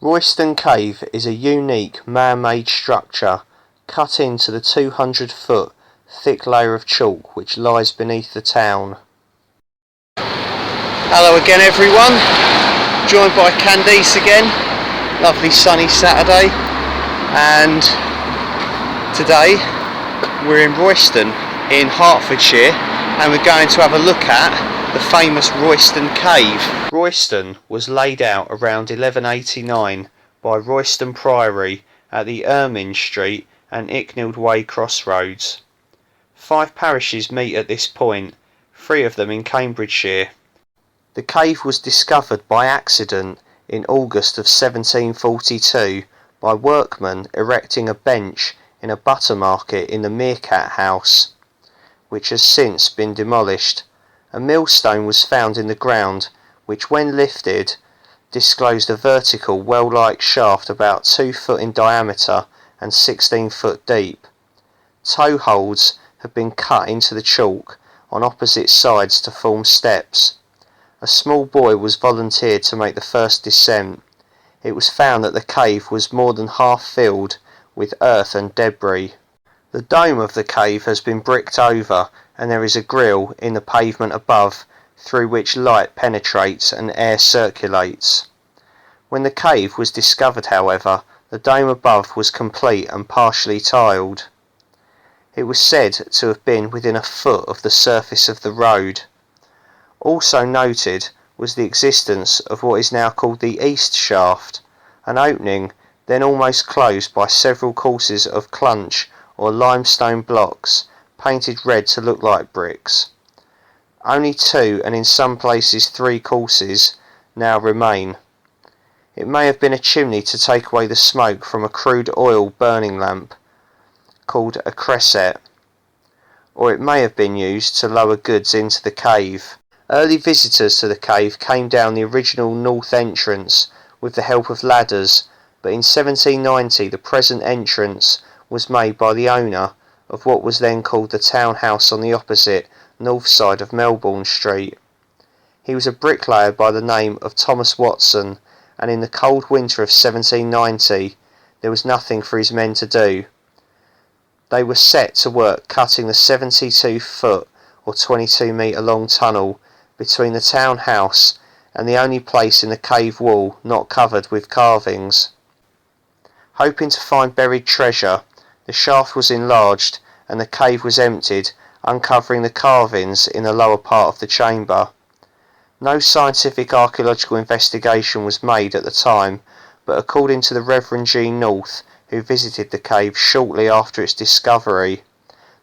Royston Cave is a unique man-made structure cut into the 200-foot thick layer of chalk which lies beneath the town. Hello again everyone, joined by Candice again. Lovely sunny Saturday, and today we're in Royston in Hertfordshire and we're going to have a look at the famous Royston Cave. Royston was laid out around 1189 by Royston Priory at the Ermine Street and Icknield Way crossroads. 5 parishes meet at this point, 3 of them in Cambridgeshire. The cave was discovered by accident in August of 1742 by workmen erecting a bench in a butter market in the Meerkat House, which has since been demolished. A millstone was found in the ground, which when lifted disclosed a vertical well-like shaft about 2 foot in diameter and 16 foot deep. Toe holds had been cut into the chalk on opposite sides to form steps. A small boy was volunteered to make the first descent. It was found that the cave was more than half filled with earth and debris. The dome of the cave has been bricked over, and there is a grille in the pavement above through which light penetrates and air circulates. When the cave was discovered, however, the dome above was complete and partially tiled. It was said to have been within a foot of the surface of the road. Also noted was the existence of what is now called the east shaft, an opening then almost closed by several courses of clunch or limestone blocks painted red to look like bricks. Only 2 and in some places 3 courses now remain. It may have been a chimney to take away the smoke from a crude oil burning lamp called a cresset, or it may have been used to lower goods into the cave. Early visitors to the cave came down the original north entrance with the help of ladders, but in 1790 the present entrance was made by the owner of what was then called the townhouse on the opposite north side of Melbourne Street. He was a bricklayer by the name of Thomas Watson, and in the cold winter of 1790 there was nothing for his men to do. They were set to work cutting the 72-foot or 22-metre long tunnel between the townhouse and the only place in the cave wall not covered with carvings. Hoping to find buried treasure, the shaft was enlarged and the cave was emptied, uncovering the carvings in the lower part of the chamber. No scientific archaeological investigation was made at the time, but according to the Reverend G. North, who visited the cave shortly after its discovery,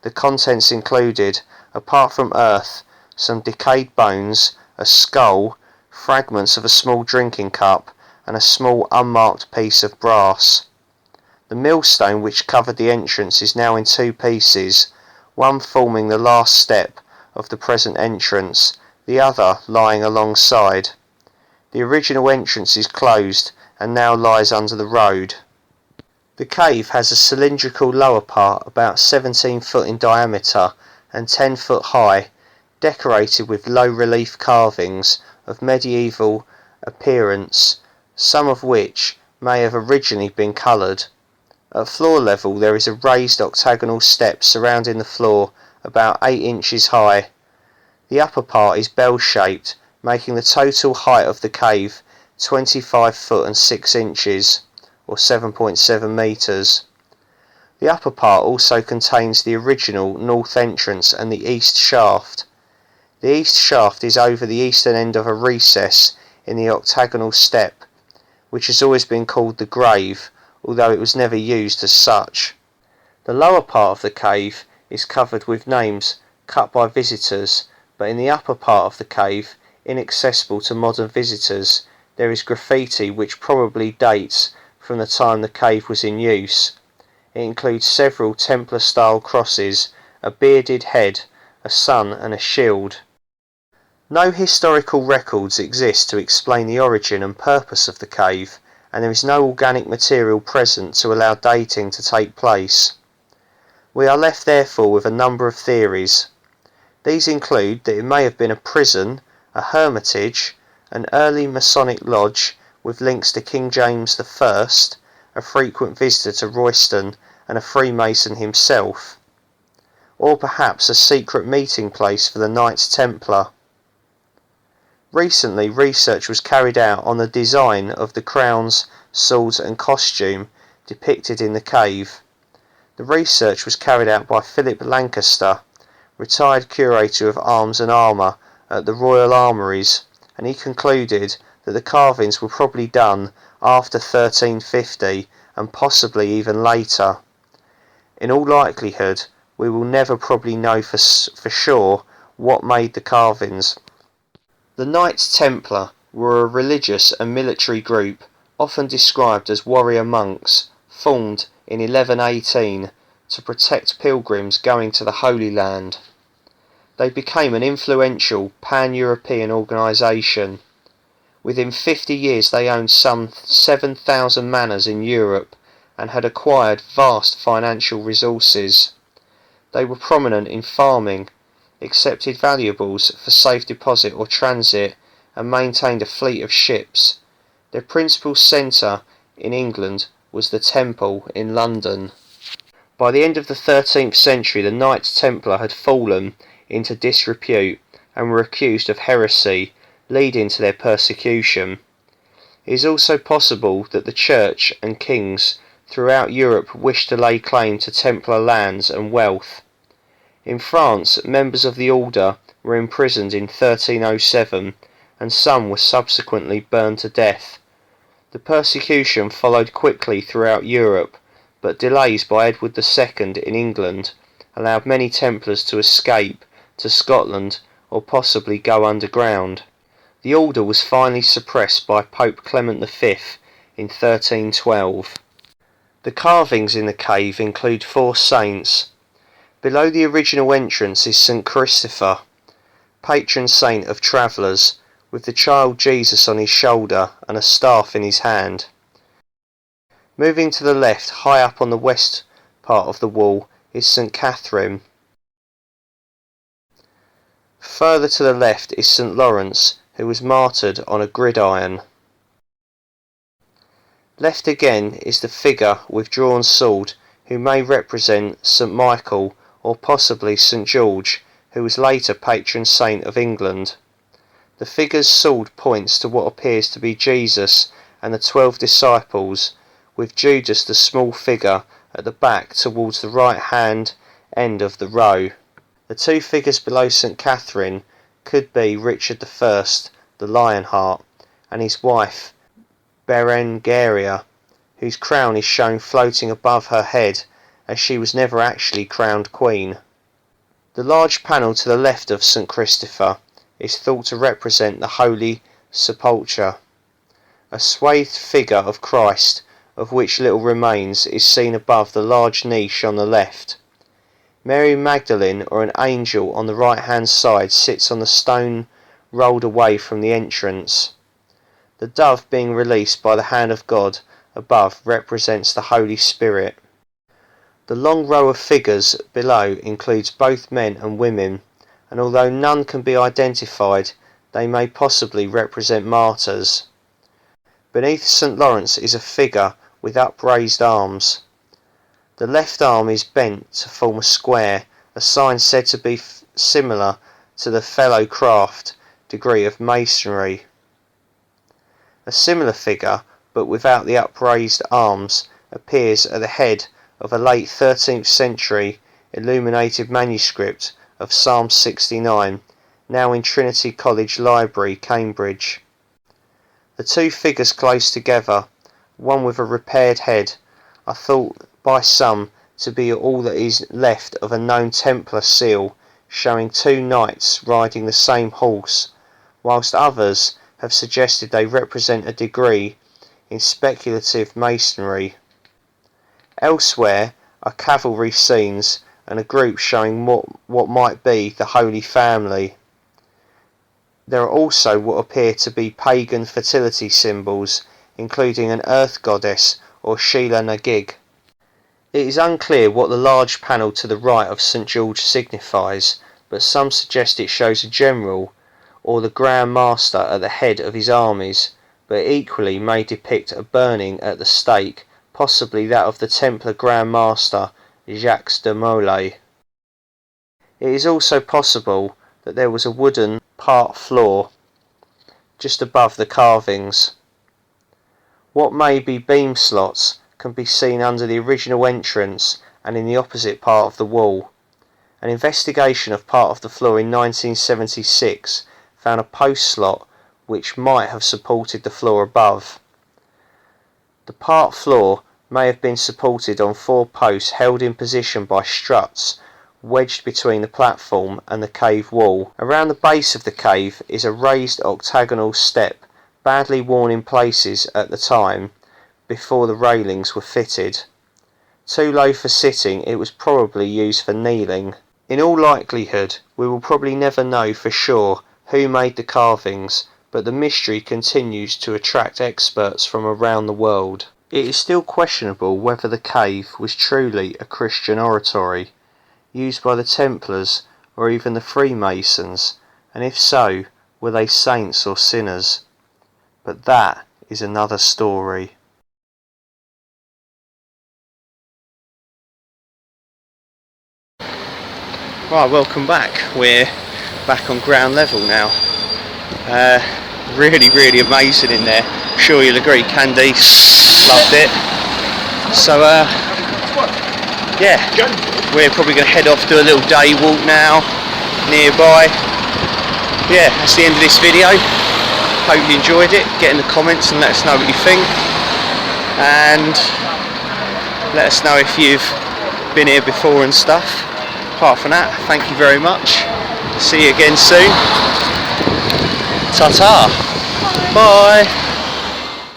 the contents included, apart from earth, some decayed bones, a skull, fragments of a small drinking cup, and a small unmarked piece of brass. The millstone which covered the entrance is now in 2 pieces, one forming the last step of the present entrance, the other lying alongside. The original entrance is closed and now lies under the road. The cave has a cylindrical lower part about 17 foot in diameter and 10 foot high, decorated with low relief carvings of medieval appearance, some of which may have originally been coloured. At floor level there is a raised octagonal step surrounding the floor about 8 inches high. The upper part is bell-shaped, making the total height of the cave 25 foot and 6 inches, or 7.7 metres. The upper part also contains the original north entrance and the east shaft. The east shaft is over the eastern end of a recess in the octagonal step, which has always been called the grave, although it was never used as such. The lower part of the cave is covered with names cut by visitors, but in the upper part of the cave, inaccessible to modern visitors, there is graffiti which probably dates from the time the cave was in use. It includes several Templar-style crosses, a bearded head, a sun and a shield. No historical records exist to explain the origin and purpose of the cave, and there is no organic material present to allow dating to take place. We are left therefore with a number of theories. These include that it may have been a prison, a hermitage, an early Masonic lodge with links to King James I, a frequent visitor to Royston and a Freemason himself, or perhaps a secret meeting place for the Knights Templar. Recently, research was carried out on the design of the crowns, swords and costume depicted in the cave. The research was carried out by Philip Lancaster, retired curator of arms and armour at the Royal Armouries, and he concluded that the carvings were probably done after 1350 and possibly even later. In all likelihood, we will never probably know for sure what made the carvings. The Knights Templar were a religious and military group, often described as warrior monks, formed in 1118 to protect pilgrims going to the Holy Land. They became an influential pan-European organisation. Within 50 years they owned some 7,000 manors in Europe and had acquired vast financial resources. They were prominent in farming, accepted valuables for safe deposit or transit, and maintained a fleet of ships. Their principal centre in England was the Temple in London. By the end of the 13th century, the Knights Templar had fallen into disrepute and were accused of heresy, leading to their persecution. It is also possible that the Church and kings throughout Europe wished to lay claim to Templar lands and wealth. In France, members of the order were imprisoned in 1307, and some were subsequently burned to death. The persecution followed quickly throughout Europe, but delays by Edward II in England allowed many Templars to escape to Scotland or possibly go underground. The order was finally suppressed by Pope Clement V in 1312. The carvings in the cave include 4 saints. Below the original entrance is St. Christopher, patron saint of travellers, with the child Jesus on his shoulder and a staff in his hand. Moving to the left, high up on the west part of the wall, is St. Catherine. Further to the left is St. Lawrence, who was martyred on a gridiron. Left again is the figure with drawn sword, who may represent St. Michael or possibly St. George, who was later patron saint of England. The figure's sword points to what appears to be Jesus and the 12 disciples, with Judas the small figure at the back towards the right hand end of the row. The 2 figures below St. Catherine could be Richard I, the Lionheart, and his wife Berengaria, whose crown is shown floating above her head, as she was never actually crowned queen. The large panel to the left of St. Christopher is thought to represent the Holy Sepulchre. A swathed figure of Christ, of which little remains, is seen above the large niche on the left. Mary Magdalene, or an angel on the right hand side, sits on the stone rolled away from the entrance. The dove being released by the hand of God above represents the Holy Spirit. The long row of figures below includes both men and women, and although none can be identified, they may possibly represent martyrs. Beneath St. Lawrence is a figure with upraised arms. The left arm is bent to form a square, a sign said to be similar to the fellow craft degree of masonry. A similar figure, but without the upraised arms, appears at the head of a late 13th century illuminated manuscript of Psalm 69, now in Trinity College Library, Cambridge. The 2 figures close together, one with a repaired head, are thought by some to be all that is left of a known Templar seal, showing 2 knights riding the same horse, whilst others have suggested they represent a degree in speculative masonry. Elsewhere are cavalry scenes and a group showing what might be the Holy Family. There are also what appear to be pagan fertility symbols, including an earth goddess or Sheila Nagig. It is unclear what the large panel to the right of St. George signifies, but some suggest it shows a general or the Grand Master at the head of his armies, but equally may depict a burning at the stake, possibly that of the Templar Grand Master Jacques de Molay. It is also possible that there was a wooden part floor just above the carvings. What may be beam slots can be seen under the original entrance and in the opposite part of the wall. An investigation of part of the floor in 1976 found a post slot which might have supported the floor above. The part floor may have been supported on 4 posts held in position by struts wedged between the platform and the cave wall. Around the base of the cave is a raised octagonal step, badly worn in places at the time before the railings were fitted. Too low for sitting, it was probably used for kneeling. In all likelihood, we will probably never know for sure who made the carvings, but the mystery continues to attract experts from around the world. It is still questionable whether the cave was truly a Christian oratory, used by the Templars or even the Freemasons, and if so, were they saints or sinners? But that is another story. Right, welcome back. We're back on ground level now. Really amazing in there. I'm sure you'll agree, Candice loved it. So yeah, we're probably going to head off, do a little day walk now nearby. Yeah, that's the end of this video. Hope you enjoyed it. Get in the comments and let us know what you think, and let us know if you've been here before and stuff. Apart from that, thank you very much. See you again soon. Ta-ta. Bye.